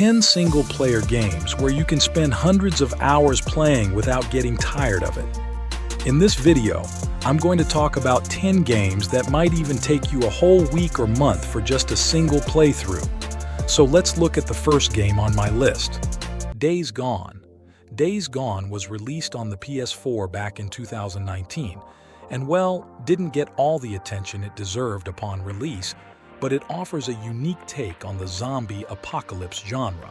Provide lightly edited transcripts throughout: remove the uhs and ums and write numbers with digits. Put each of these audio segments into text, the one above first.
10 single-player games where you can spend hundreds of hours playing without getting tired of it. In this video, I'm going to talk about 10 games that might even take you a whole week or month for just a single playthrough. So let's look at the first game on my list. Days Gone. Days Gone was released on the PS4 back in 2019, and didn't get all the attention it deserved upon release, but it offers a unique take on the zombie apocalypse genre.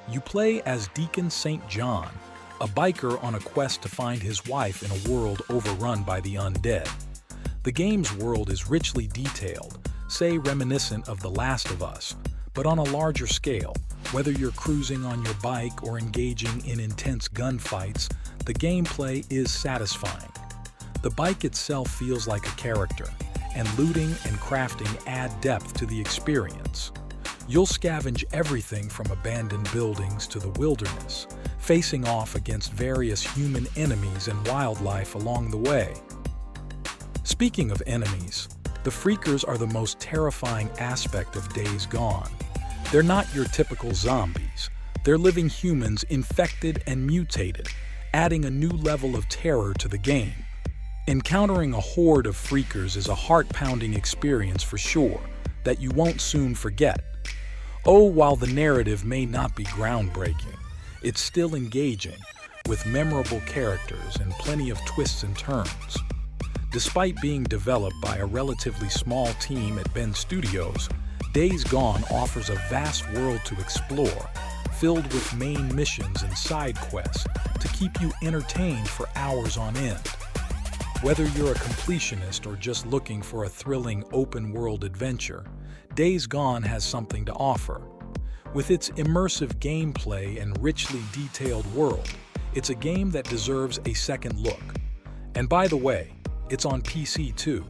You play as Deacon St. John, a biker on a quest to find his wife in a world overrun by the undead. The game's world is richly detailed, say reminiscent of The Last of Us, but on a larger scale. Whether you're cruising on your bike or engaging in intense gunfights, the gameplay is satisfying. The bike itself feels like a character, and looting and crafting add depth to the experience. You'll scavenge everything from abandoned buildings to the wilderness, facing off against various human enemies and wildlife along the way. Speaking of enemies, the Freakers are the most terrifying aspect of Days Gone. They're not your typical zombies. They're living humans infected and mutated, adding a new level of terror to the game. Encountering a horde of Freakers is a heart-pounding experience for sure, that you won't soon forget. While the narrative may not be groundbreaking, it's still engaging, with memorable characters and plenty of twists and turns. Despite being developed by a relatively small team at Bend Studios, Days Gone offers a vast world to explore, filled with main missions and side quests to keep you entertained for hours on end. Whether you're a completionist or just looking for a thrilling open-world adventure, Days Gone has something to offer. With its immersive gameplay and richly detailed world, it's a game that deserves a second look. And by the way, it's on PC too.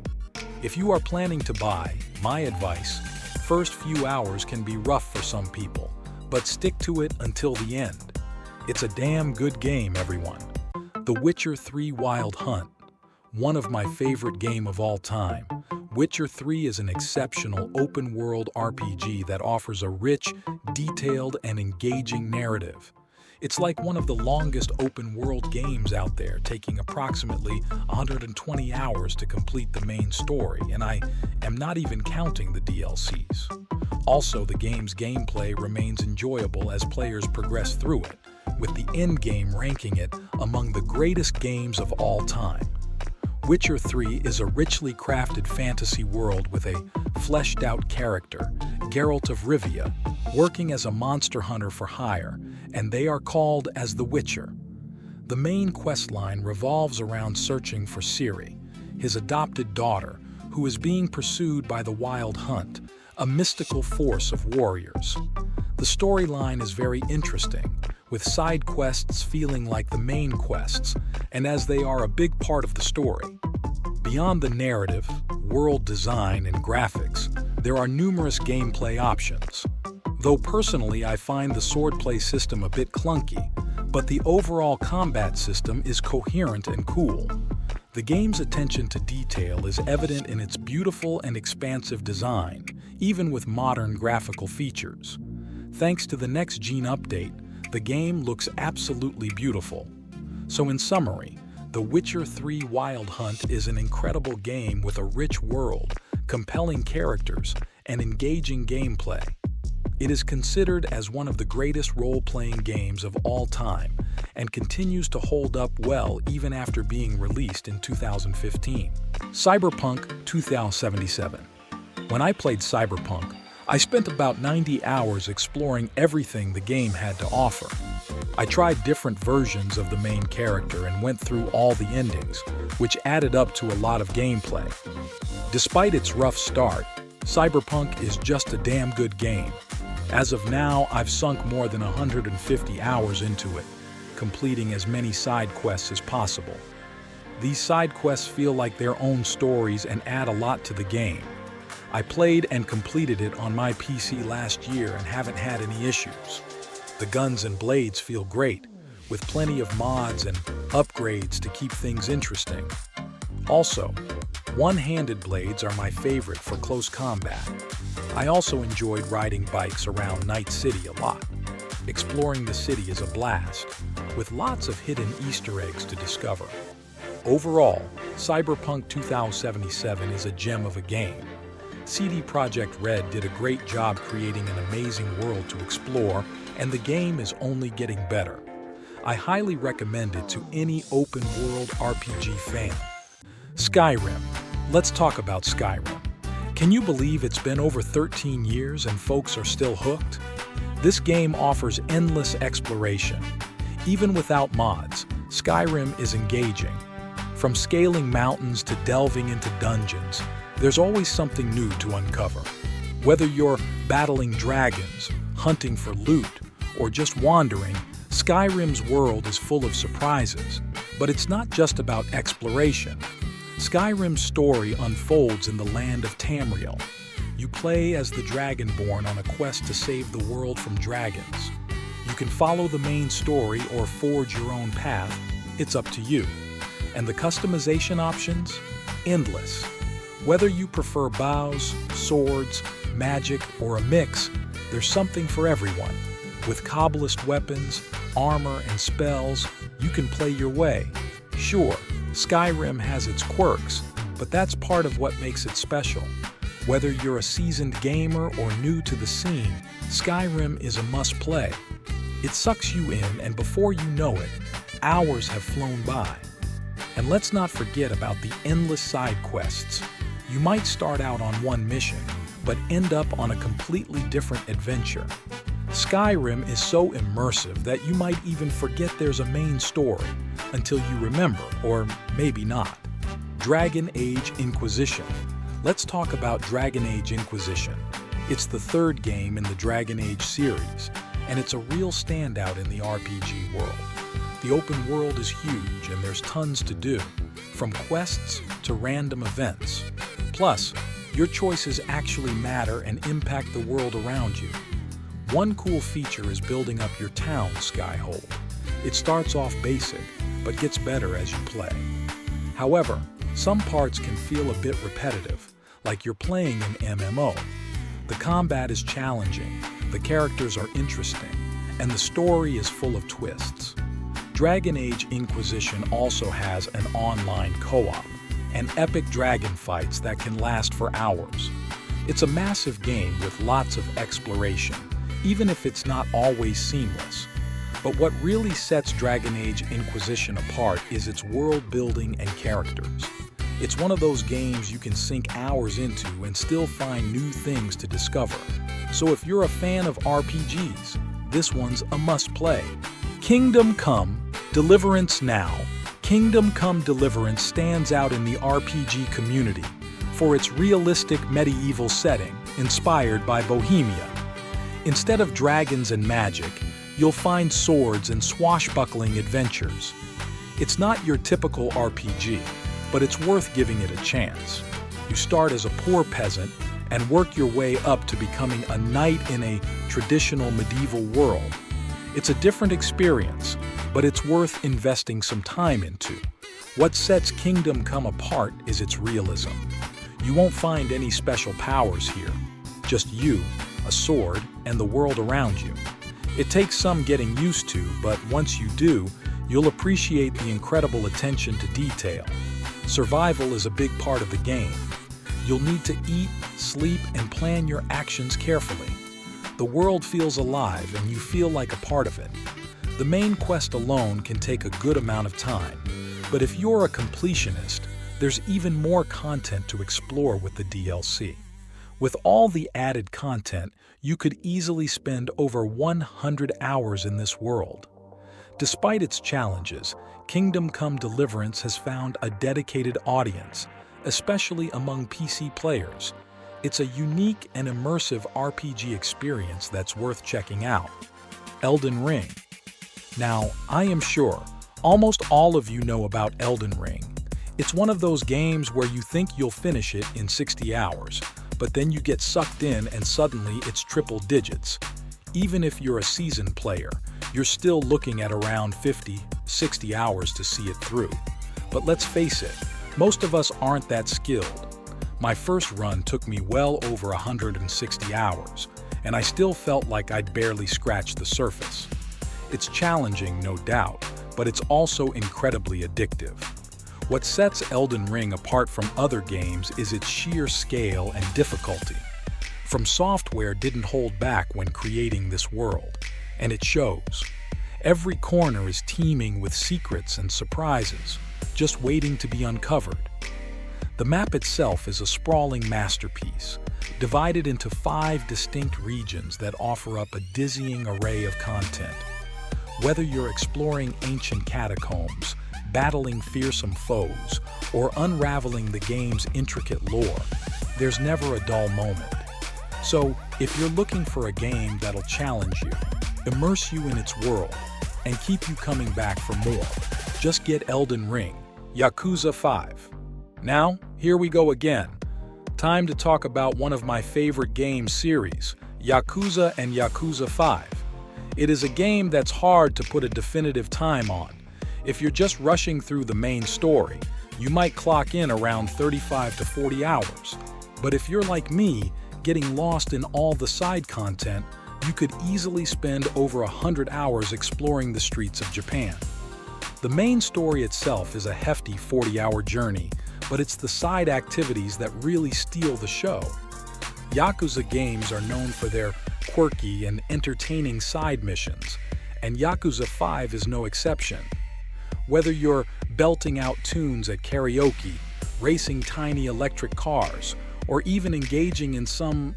If you are planning to buy, my advice, first few hours can be rough for some people, but stick to it until the end. It's a damn good game, everyone. The Witcher 3 Wild Hunt. One of my favorite game of all time, Witcher 3 is an exceptional open-world RPG that offers a rich, detailed, and engaging narrative. It's like one of the longest open-world games out there, taking approximately 120 hours to complete the main story, and I am not even counting the DLCs. Also, the game's gameplay remains enjoyable as players progress through it, with the endgame ranking it among the greatest games of all time. Witcher 3 is a richly crafted fantasy world with a fleshed-out character, Geralt of Rivia, working as a monster hunter for hire, and they are called as the Witcher. The main questline revolves around searching for Ciri, his adopted daughter, who is being pursued by the Wild Hunt, a mystical force of warriors. The storyline is very interesting, with side quests feeling like the main quests, and as they are a big part of the story. Beyond the narrative, world design, and graphics, there are numerous gameplay options. Though personally I find the swordplay system a bit clunky, but the overall combat system is coherent and cool. The game's attention to detail is evident in its beautiful and expansive design, even with modern graphical features. Thanks to the next-gen update, the game looks absolutely beautiful. So in summary, The Witcher 3 Wild Hunt is an incredible game with a rich world, compelling characters, and engaging gameplay. It is considered as one of the greatest role-playing games of all time, and continues to hold up well even after being released in 2015. Cyberpunk 2077. When I played Cyberpunk, I spent about 90 hours exploring everything the game had to offer. I tried different versions of the main character and went through all the endings, which added up to a lot of gameplay. Despite its rough start, Cyberpunk is just a damn good game. As of now, I've sunk more than 150 hours into it, completing as many side quests as possible. These side quests feel like their own stories and add a lot to the game. I played and completed it on my PC last year and haven't had any issues. The guns and blades feel great, with plenty of mods and upgrades to keep things interesting. Also, one-handed blades are my favorite for close combat. I also enjoyed riding bikes around Night City a lot. Exploring the city is a blast, with lots of hidden Easter eggs to discover. Overall, Cyberpunk 2077 is a gem of a game. CD Projekt Red did a great job creating an amazing world to explore, and the game is only getting better. I highly recommend it to any open-world RPG fan. Skyrim. Let's talk about Skyrim. Can you believe it's been over 13 years and folks are still hooked? This game offers endless exploration. Even without mods, Skyrim is engaging. From scaling mountains to delving into dungeons, there's always something new to uncover. Whether you're battling dragons, hunting for loot, or just wandering, Skyrim's world is full of surprises. But it's not just about exploration. Skyrim's story unfolds in the land of Tamriel. You play as the Dragonborn on a quest to save the world from dragons. You can follow the main story or forge your own path. It's up to you. And the customization options? Endless. Whether you prefer bows, swords, magic, or a mix, there's something for everyone. With Kabbalist weapons, armor, and spells, you can play your way. Sure, Skyrim has its quirks, but that's part of what makes it special. Whether you're a seasoned gamer or new to the scene, Skyrim is a must-play. It sucks you in, and before you know it, hours have flown by. And let's not forget about the endless side quests. You might start out on one mission, but end up on a completely different adventure. Skyrim is so immersive that you might even forget there's a main story until you remember, or maybe not. Dragon Age Inquisition. Let's talk about Dragon Age Inquisition. It's the third game in the Dragon Age series, and it's a real standout in the RPG world. The open world is huge and there's tons to do, from quests to random events. Plus, your choices actually matter and impact the world around you. One cool feature is building up your town, Skyhold. It starts off basic, but gets better as you play. However, some parts can feel a bit repetitive, like you're playing an MMO. The combat is challenging, the characters are interesting, and the story is full of twists. Dragon Age Inquisition also has an online co-op and epic dragon fights that can last for hours. It's a massive game with lots of exploration, even if it's not always seamless. But what really sets Dragon Age Inquisition apart is its world building and characters. It's one of those games you can sink hours into and still find new things to discover. So if you're a fan of RPGs, this one's a must-play. Kingdom Come, Deliverance Now. Kingdom Come Deliverance stands out in the RPG community for its realistic medieval setting inspired by Bohemia. Instead of dragons and magic, you'll find swords and swashbuckling adventures. It's not your typical RPG, but it's worth giving it a chance. You start as a poor peasant and work your way up to becoming a knight in a traditional medieval world. It's a different experience, but it's worth investing some time into. What sets Kingdom Come apart is its realism. You won't find any special powers here, just you, a sword, and the world around you. It takes some getting used to, but once you do, you'll appreciate the incredible attention to detail. Survival is a big part of the game. You'll need to eat, sleep, and plan your actions carefully. The world feels alive and you feel like a part of it. The main quest alone can take a good amount of time, but if you're a completionist, there's even more content to explore with the DLC. With all the added content, you could easily spend over 100 hours in this world. Despite its challenges, Kingdom Come Deliverance has found a dedicated audience, especially among PC players. It's a unique and immersive RPG experience that's worth checking out. Elden Ring. Now, I am sure almost all of you know about Elden Ring. It's one of those games where you think you'll finish it in 60 hours, but then you get sucked in and suddenly it's triple digits. Even if you're a seasoned player, you're still looking at around 50, 60 hours to see it through. But let's face it, most of us aren't that skilled. My first run took me well over 160 hours, and I still felt like I'd barely scratched the surface. It's challenging, no doubt, but it's also incredibly addictive. What sets Elden Ring apart from other games is its sheer scale and difficulty. From Software didn't hold back when creating this world, and it shows. Every corner is teeming with secrets and surprises, just waiting to be uncovered. The map itself is a sprawling masterpiece, divided into 5 distinct regions that offer up a dizzying array of content. Whether you're exploring ancient catacombs, battling fearsome foes, or unraveling the game's intricate lore, there's never a dull moment. So, if you're looking for a game that'll challenge you, immerse you in its world, and keep you coming back for more, just get Elden Ring, Yakuza 5. Now, here we go again. Time to talk about one of my favorite game series, Yakuza and Yakuza 5. It is a game that's hard to put a definitive time on. If you're just rushing through the main story, you might clock in around 35 to 40 hours. But if you're like me, getting lost in all the side content, you could easily spend over 100 hours exploring the streets of Japan. The main story itself is a hefty 40-hour journey, but it's the side activities that really steal the show. Yakuza games are known for their quirky and entertaining side missions, and Yakuza 5 is no exception. Whether you're belting out tunes at karaoke, racing tiny electric cars, or even engaging in some,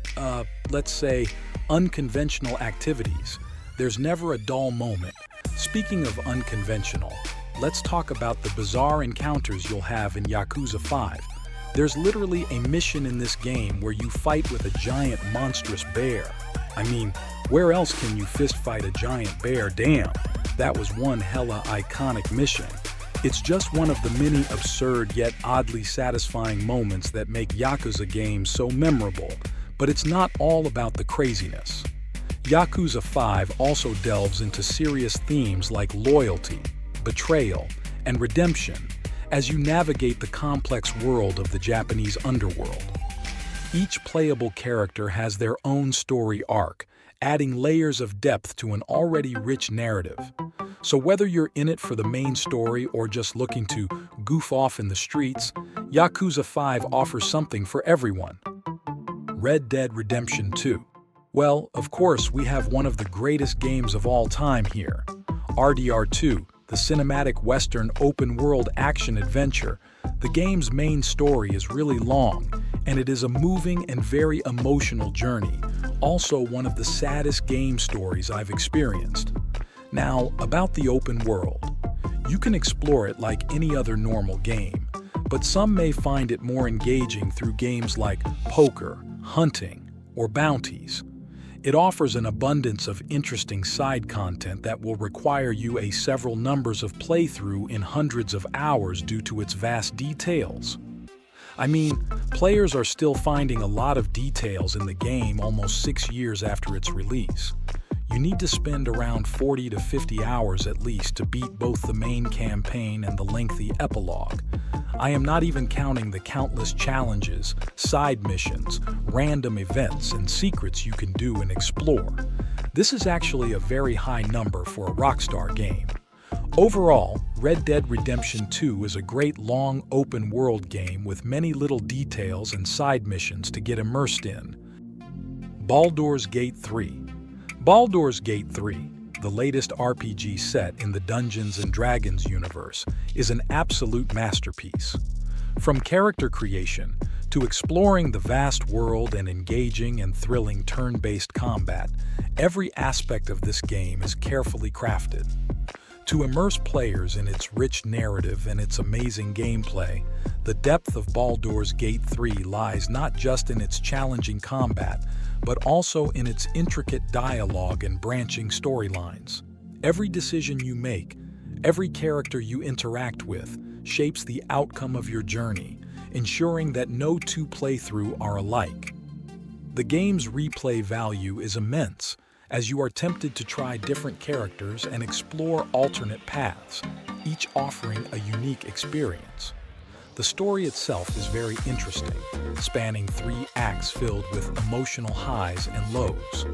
let's say, unconventional activities, there's never a dull moment. Speaking of unconventional, let's talk about the bizarre encounters you'll have in Yakuza 5. There's literally a mission in this game where you fight with a giant monstrous bear. I mean, where else can you fist fight a giant bear? Damn, that was one hella iconic mission. It's just one of the many absurd yet oddly satisfying moments that make Yakuza games so memorable, but it's not all about the craziness. Yakuza 5 also delves into serious themes like loyalty, betrayal, and redemption as you navigate the complex world of the Japanese underworld. Each playable character has their own story arc, adding layers of depth to an already rich narrative. So whether you're in it for the main story or just looking to goof off in the streets, Yakuza 5 offers something for everyone. Red Dead Redemption 2. Well, of course, we have one of the greatest games of all time here. RDR2, the cinematic Western open-world action-adventure. The game's main story is really long, and it is a moving and very emotional journey, also one of the saddest game stories I've experienced. Now, about the open world. You can explore it like any other normal game, but some may find it more engaging through games like poker, hunting, or bounties. It offers an abundance of interesting side content that will require you several numbers of playthrough in hundreds of hours due to its vast details. I mean, players are still finding a lot of details in the game almost 6 years after its release. You need to spend around 40 to 50 hours at least to beat both the main campaign and the lengthy epilogue. I am not even counting the countless challenges, side missions, random events, and secrets you can do and explore. This is actually a very high number for a Rockstar game. Overall, Red Dead Redemption 2 is a great long open-world game with many little details and side missions to get immersed in. Baldur's Gate 3. Baldur's Gate 3, the latest RPG set in the Dungeons & Dragons universe, is an absolute masterpiece. From character creation to exploring the vast world and engaging and thrilling turn-based combat, every aspect of this game is carefully crafted. To immerse players in its rich narrative and its amazing gameplay, the depth of Baldur's Gate 3 lies not just in its challenging combat, but also in its intricate dialogue and branching storylines. Every decision you make, every character you interact with, shapes the outcome of your journey, ensuring that no two playthroughs are alike. The game's replay value is immense, as you are tempted to try different characters and explore alternate paths, each offering a unique experience. The story itself is very interesting, spanning 3 acts filled with emotional highs and lows.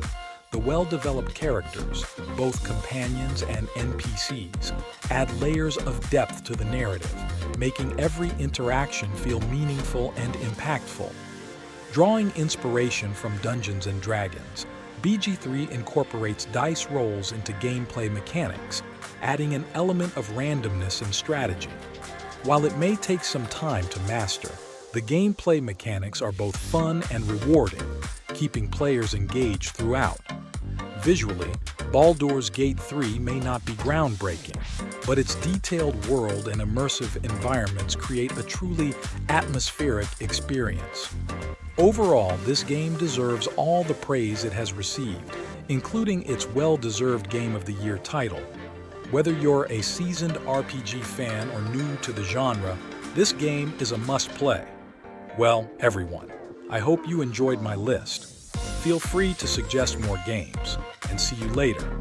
The well-developed characters, both companions and NPCs, add layers of depth to the narrative, making every interaction feel meaningful and impactful. Drawing inspiration from Dungeons & Dragons, BG3 incorporates dice rolls into gameplay mechanics, adding an element of randomness and strategy. While it may take some time to master, the gameplay mechanics are both fun and rewarding, keeping players engaged throughout. Visually, Baldur's Gate 3 may not be groundbreaking, but its detailed world and immersive environments create a truly atmospheric experience. Overall, this game deserves all the praise it has received, including its well-deserved Game of the Year title. Whether you're a seasoned RPG fan or new to the genre, this game is a must-play. Well, everyone, I hope you enjoyed my list. Feel free to suggest more games, and see you later.